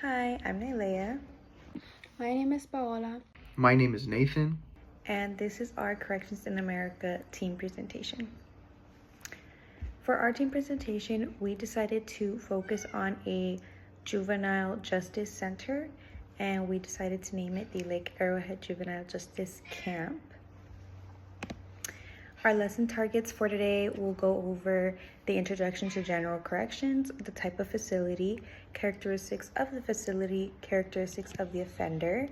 Hi, I'm Nailea, My name is Paola. My name is Nathan. and this is our Corrections in America team presentation. For our team presentation, we decided to focus on a juvenile justice center, and we decided to name it the Lake Arrowhead Juvenile Justice Camp. Our lesson targets for today will go over the introduction to general corrections, the type of facility, characteristics of the facility, characteristics of the offender,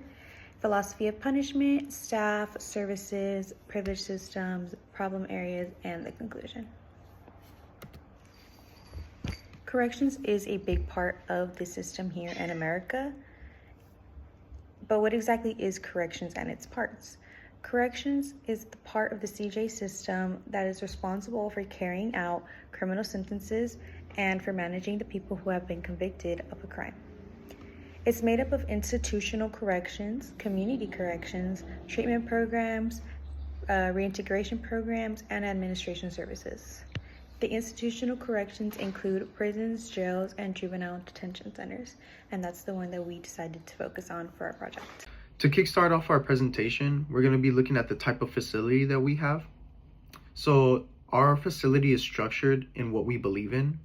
philosophy of punishment, staff, services, privilege systems, problem areas, and the conclusion. Corrections is a big part of the system here in America. But what exactly is corrections and its parts? Corrections is the part of the CJ system that is responsible for carrying out criminal sentences and for managing the people who have been convicted of a crime. It's made up of institutional corrections, community corrections, treatment programs, reintegration programs, and administration services. The institutional corrections include prisons, jails, and juvenile detention centers, and that's the one that we decided to focus on for our project. To kickstart off our presentation, we're going to be looking at the type of facility that we have. So our facility is structured in what we believe in.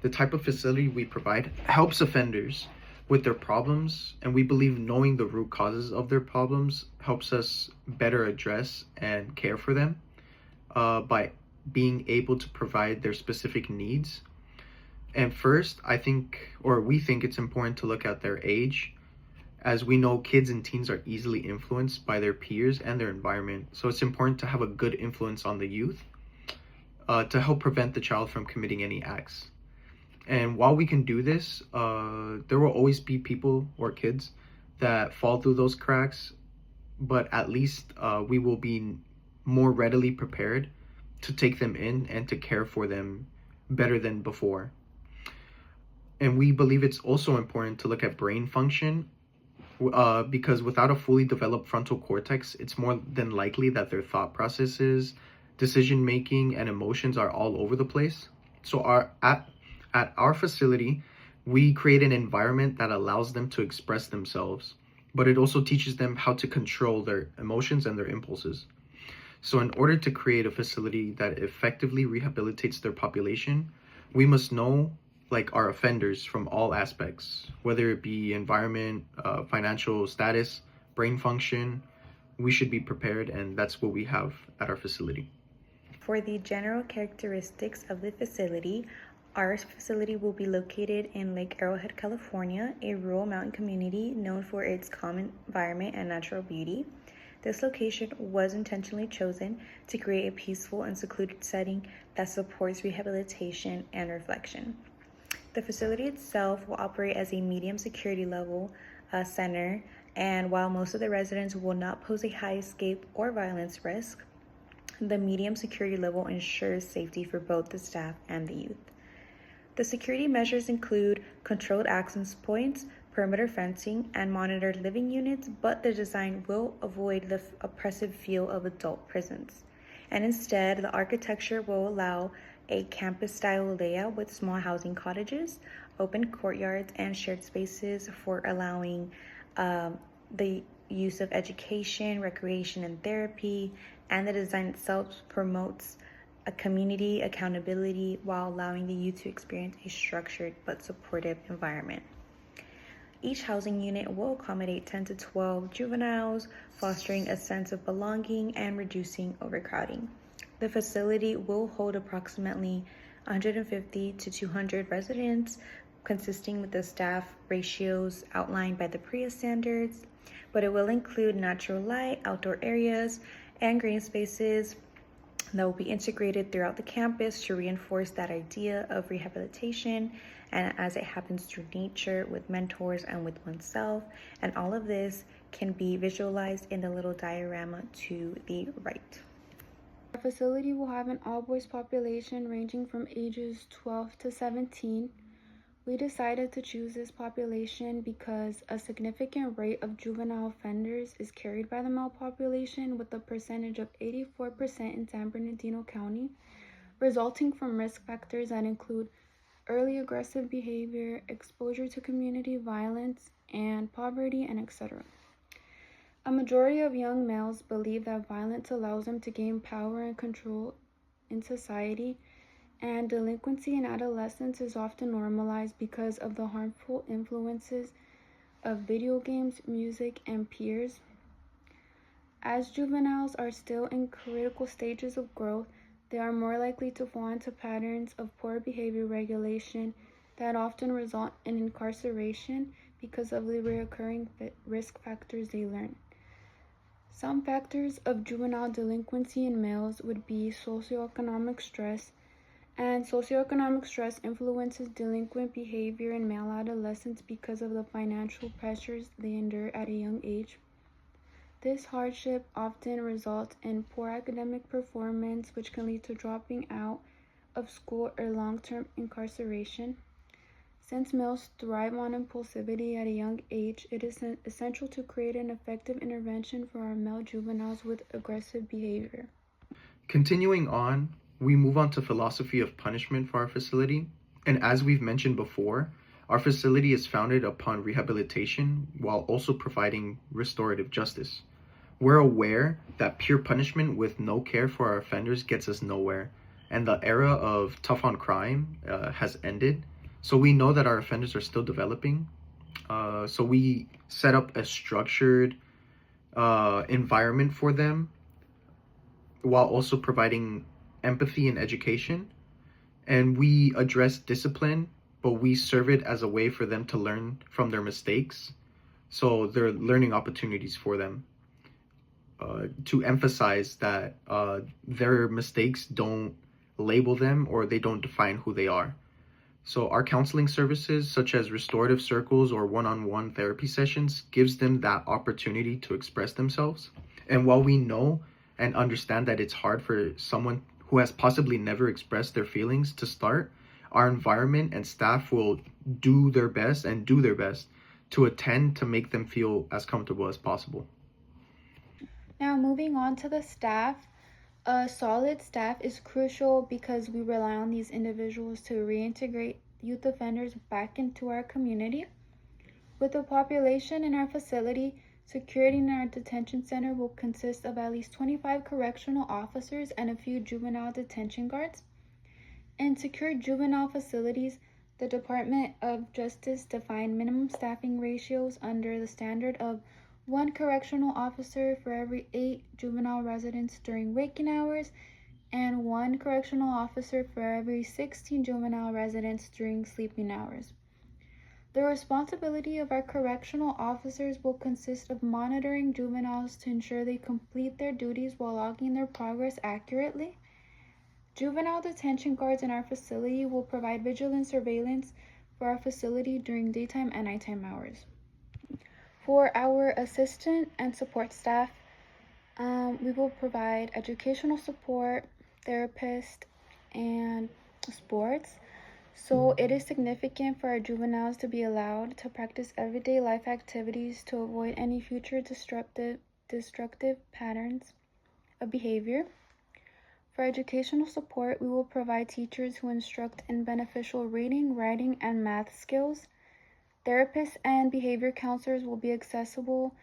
The type of facility we provide helps offenders with their problems, and we believe knowing the root causes of their problems helps us better address and care for them by being able to provide their specific needs. And first, we think it's important to look at their age, as we know kids and teens are easily influenced by their peers and their environment. So it's important to have a good influence on the youth to help prevent the child from committing any acts. And while we can do this, there will always be people or kids that fall through those cracks, but at least we will be more readily prepared to take them in and to care for them better than before. And we believe it's also important to look at brain function because without a fully developed frontal cortex, it's more than likely that their thought processes, decision making, and emotions are all over the place. So at our facility, we create an environment that allows them to express themselves, but it also teaches them how to control their emotions and their impulses. So in order to create a facility that effectively rehabilitates their population, we must know our offenders from all aspects, whether it be environment, financial status, brain function. We should be prepared, and that's what we have at our facility. For the general characteristics of the facility, our facility will be located in Lake Arrowhead, California, a rural mountain community known for its calm environment and natural beauty. This location was intentionally chosen to create a peaceful and secluded setting that supports rehabilitation and reflection. The facility itself will operate as a medium security level center, and while most of the residents will not pose a high escape or violence risk, the medium security level ensures safety for both the staff and the youth. The security measures include controlled access points, perimeter fencing, and monitored living units, but the design will avoid the oppressive feel of adult prisons. And instead, the architecture will allow a campus-style layout with small housing cottages, open courtyards, and shared spaces for allowing the use of education, recreation, and therapy. And the design itself promotes a community accountability while allowing the youth to experience a structured but supportive environment. Each housing unit will accommodate 10 to 12 juveniles, fostering a sense of belonging and reducing overcrowding. The facility will hold approximately 150 to 200 residents, consisting with the staff ratios outlined by the PREA standards, but it will include natural light, outdoor areas, and green spaces that will be integrated throughout the campus to reinforce that idea of rehabilitation and as it happens through nature with mentors and with oneself. And all of this can be visualized in the little diorama to the right. Our facility will have an all-boys population ranging from ages 12 to 17. We decided to choose this population because a significant rate of juvenile offenders is carried by the male population, with a percentage of 84% in San Bernardino County, resulting from risk factors that include early aggressive behavior, exposure to community violence and poverty, and etc. A majority of young males believe that violence allows them to gain power and control in society, and delinquency in adolescence is often normalized because of the harmful influences of video games, music, and peers. As juveniles are still in critical stages of growth, they are more likely to fall into patterns of poor behavior regulation that often result in incarceration because of the recurring risk factors they learn. Some factors of juvenile delinquency in males would be socioeconomic stress, and socioeconomic stress influences delinquent behavior in male adolescents because of the financial pressures they endure at a young age. This hardship often results in poor academic performance, which can lead to dropping out of school or long-term incarceration. Since males thrive on impulsivity at a young age, it is essential to create an effective intervention for our male juveniles with aggressive behavior. Continuing on, we move on to philosophy of punishment for our facility. And as we've mentioned before, our facility is founded upon rehabilitation while also providing restorative justice. We're aware that pure punishment with no care for our offenders gets us nowhere, and the era of tough on crime has ended. So we know that our offenders are still developing. So we set up a structured environment for them while also providing empathy and education. And we address discipline, but we serve it as a way for them to learn from their mistakes. So they're learning opportunities for them. To emphasize that their mistakes don't label them or they don't define who they are. So our counseling services, such as restorative circles or one-on-one therapy sessions, gives them that opportunity to express themselves. And while we know and understand that it's hard for someone who has possibly never expressed their feelings to start, our environment and staff will do their best to attend to make them feel as comfortable as possible. Now, moving on to the staff. A solid staff is crucial because we rely on these individuals to reintegrate youth offenders back into our community. With the population in our facility, security in our detention center will consist of at least 25 correctional officers and a few juvenile detention guards. In secure juvenile facilities, the Department of Justice defined minimum staffing ratios under the standard of 1 correctional officer for every 8 juvenile residents during waking hours, and 1 correctional officer for every 16 juvenile residents during sleeping hours. The responsibility of our correctional officers will consist of monitoring juveniles to ensure they complete their duties while logging their progress accurately. Juvenile detention guards in our facility will provide vigilant surveillance for our facility during daytime and nighttime hours. For our assistant and support staff, we will provide educational support, therapist, and sports. So it is significant for our juveniles to be allowed to practice everyday life activities to avoid any future destructive patterns of behavior. For educational support, we will provide teachers who instruct in beneficial reading, writing, and math skills. Therapists and behavior counselors will be accessible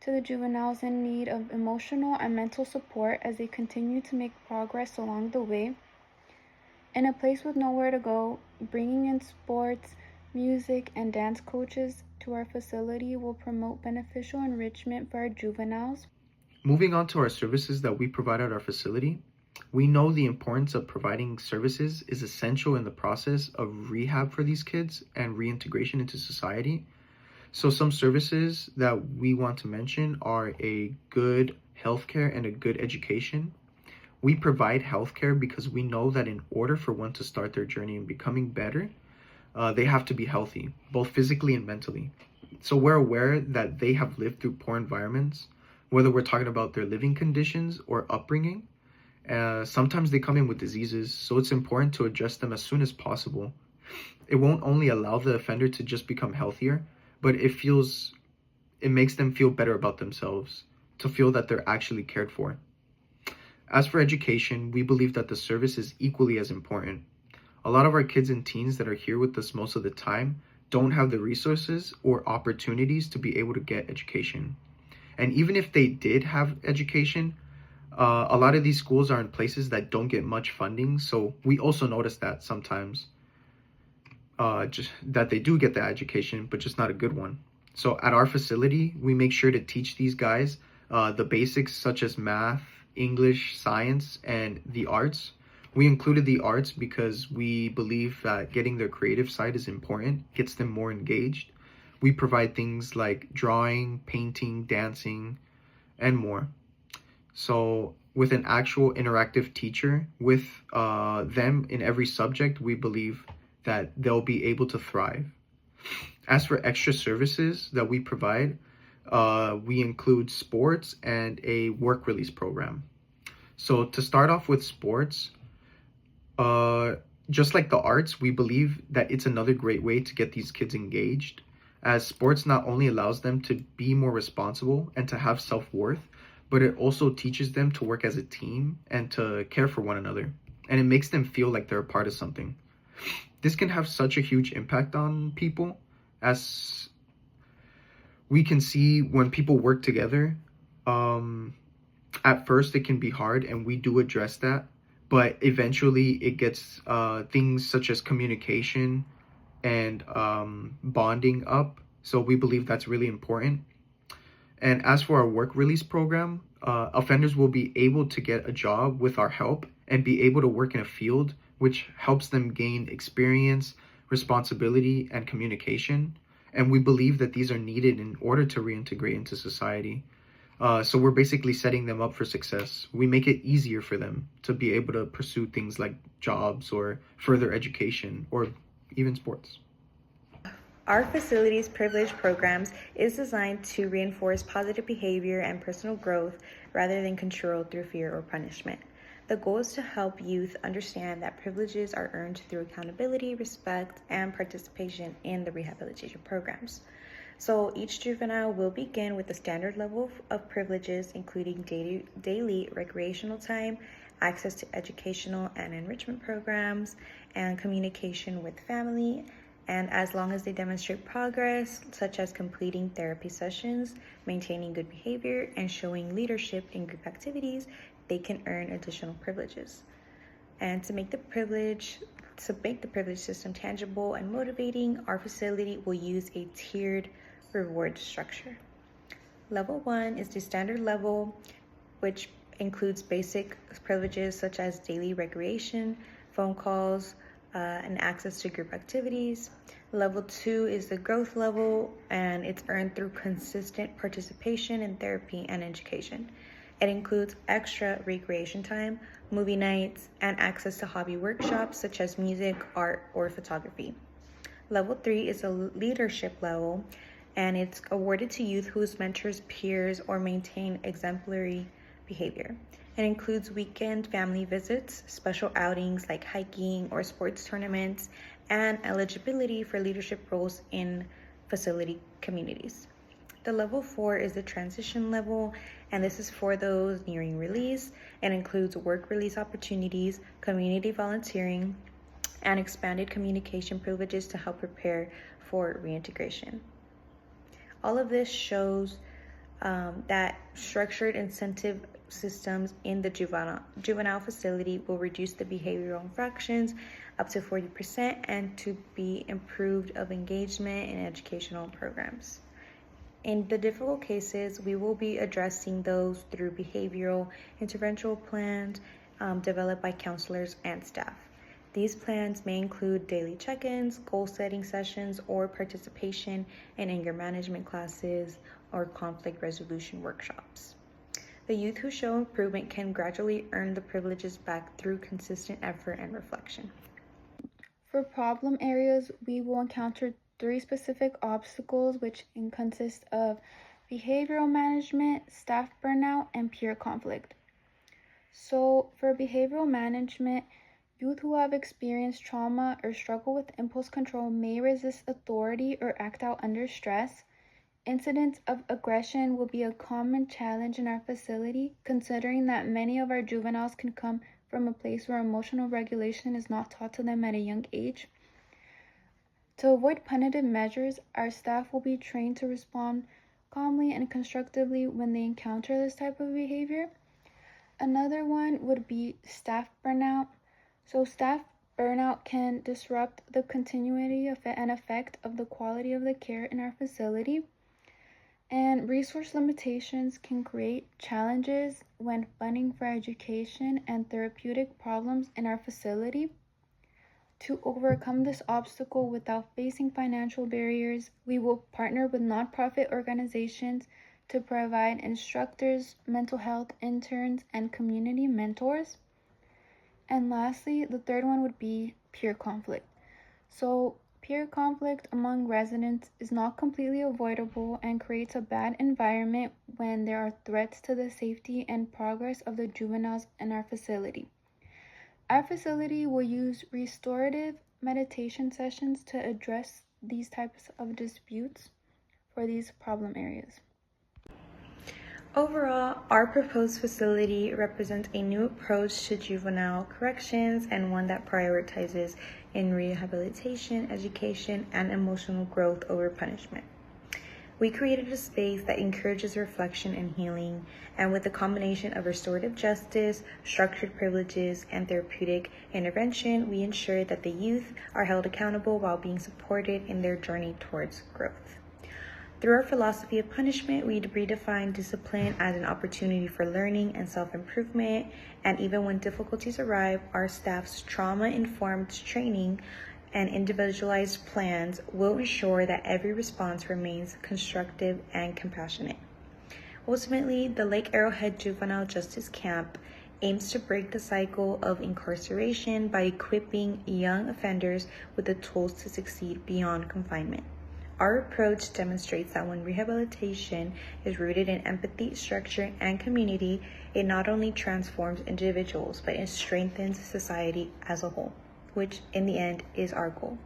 to the juveniles in need of emotional and mental support as they continue to make progress along the way. In a place with nowhere to go, bringing in sports, music, and dance coaches to our facility will promote beneficial enrichment for our juveniles. Moving on to our services that we provide at our facility, we know the importance of providing services is essential in the process of rehab for these kids and reintegration into society. So some services that we want to mention are a good healthcare and a good education. We provide healthcare because we know that in order for one to start their journey in becoming better, they have to be healthy, both physically and mentally. So we're aware that they have lived through poor environments, whether we're talking about their living conditions or upbringing. Sometimes they come in with diseases, so it's important to address them as soon as possible. It won't only allow the offender to just become healthier, but it makes them feel better about themselves, to feel that they're actually cared for. As for education, we believe that the service is equally as important. A lot of our kids and teens that are here with us most of the time don't have the resources or opportunities to be able to get education. And even if they did have education, a lot of these schools are in places that don't get much funding. So we also notice that sometimes, just that they do get the education, but just not a good one. So at our facility, we make sure to teach these guys the basics such as math, English, science, and the arts. We included the arts because we believe that getting their creative side is important, gets them more engaged. We provide things like drawing, painting, dancing, and more. So with an actual interactive teacher with them in every subject, we believe that they'll be able to thrive. As for extra services that we provide, we include sports and a work release program. So to start off with sports, just like the arts, we believe that it's another great way to get these kids engaged, as sports not only allows them to be more responsible and to have self-worth, but it also teaches them to work as a team and to care for one another. And it makes them feel like they're a part of something. This can have such a huge impact on people, as we can see when people work together. At first, it can be hard, and we do address that. But eventually, it gets things such as communication and bonding up. So we believe that's really important. And as for our work release program, offenders will be able to get a job with our help and be able to work in a field which helps them gain experience, responsibility, and communication. And we believe that these are needed in order to reintegrate into society. So we're basically setting them up for success. We make it easier for them to be able to pursue things like jobs or further education or even sports. Our facility's privilege programs is designed to reinforce positive behavior and personal growth rather than control through fear or punishment. The goal is to help youth understand that privileges are earned through accountability, respect, and participation in the rehabilitation programs. So each juvenile will begin with a standard level of privileges, including daily recreational time, access to educational and enrichment programs, and communication with family. And as long as they demonstrate progress, such as completing therapy sessions, maintaining good behavior, and showing leadership in group activities, they can earn additional privileges. And to make the privilege system tangible and motivating, our facility will use a tiered reward structure. Level 1 is the standard level, which includes basic privileges such as daily recreation, phone calls, and access to group activities. Level 2 is the growth level, and it's earned through consistent participation in therapy and education. It includes extra recreation time, movie nights, and access to hobby workshops such as music, art, or photography. Level 3 is a leadership level, and it's awarded to youth whose mentors, peers, or maintain exemplary behavior. It includes weekend family visits, special outings like hiking or sports tournaments, and eligibility for leadership roles in facility communities. The level 4 is the transition level, and this is for those nearing release. It includes work release opportunities, community volunteering, and expanded communication privileges to help prepare for reintegration. All of this shows that structured incentive systems in the juvenile facility will reduce the behavioral infractions up to 40% and to be improved of engagement in educational programs. In the difficult cases, we will be addressing those through behavioral interventional plans developed by counselors and staff. These plans may include daily check-ins, goal-setting sessions, or participation in anger management classes or conflict resolution workshops. The youth who show improvement can gradually earn the privileges back through consistent effort and reflection. For problem areas, we will encounter 3 specific obstacles, which consist of behavioral management, staff burnout, and peer conflict. So for behavioral management, youth who have experienced trauma or struggle with impulse control may resist authority or act out under stress. Incidents of aggression will be a common challenge in our facility, considering that many of our juveniles can come from a place where emotional regulation is not taught to them at a young age. To avoid punitive measures, our staff will be trained to respond calmly and constructively when they encounter this type of behavior. Another one would be staff burnout. So staff burnout can disrupt the continuity and effect of the quality of the care in our facility. And resource limitations can create challenges when funding for education and therapeutic problems in our facility. To overcome this obstacle without facing financial barriers, we will partner with nonprofit organizations to provide instructors, mental health interns, and community mentors. And lastly, the third one would be peer conflict. So, peer conflict among residents is not completely avoidable and creates a bad environment when there are threats to the safety and progress of the juveniles in our facility. Our facility will use restorative meditation sessions to address these types of disputes for these problem areas. Overall, our proposed facility represents a new approach to juvenile corrections and one that prioritizes in rehabilitation, education, and emotional growth over punishment. We created a space that encourages reflection and healing, and with a combination of restorative justice, structured privileges, and therapeutic intervention, we ensure that the youth are held accountable while being supported in their journey towards growth. Through our philosophy of punishment, we redefine discipline as an opportunity for learning and self-improvement, and even when difficulties arrive, our staff's trauma-informed training and individualized plans will ensure that every response remains constructive and compassionate. Ultimately, the Lake Arrowhead Juvenile Justice Camp aims to break the cycle of incarceration by equipping young offenders with the tools to succeed beyond confinement. Our approach demonstrates that when rehabilitation is rooted in empathy, structure, and community, it not only transforms individuals, but it strengthens society as a whole, which in the end is our goal.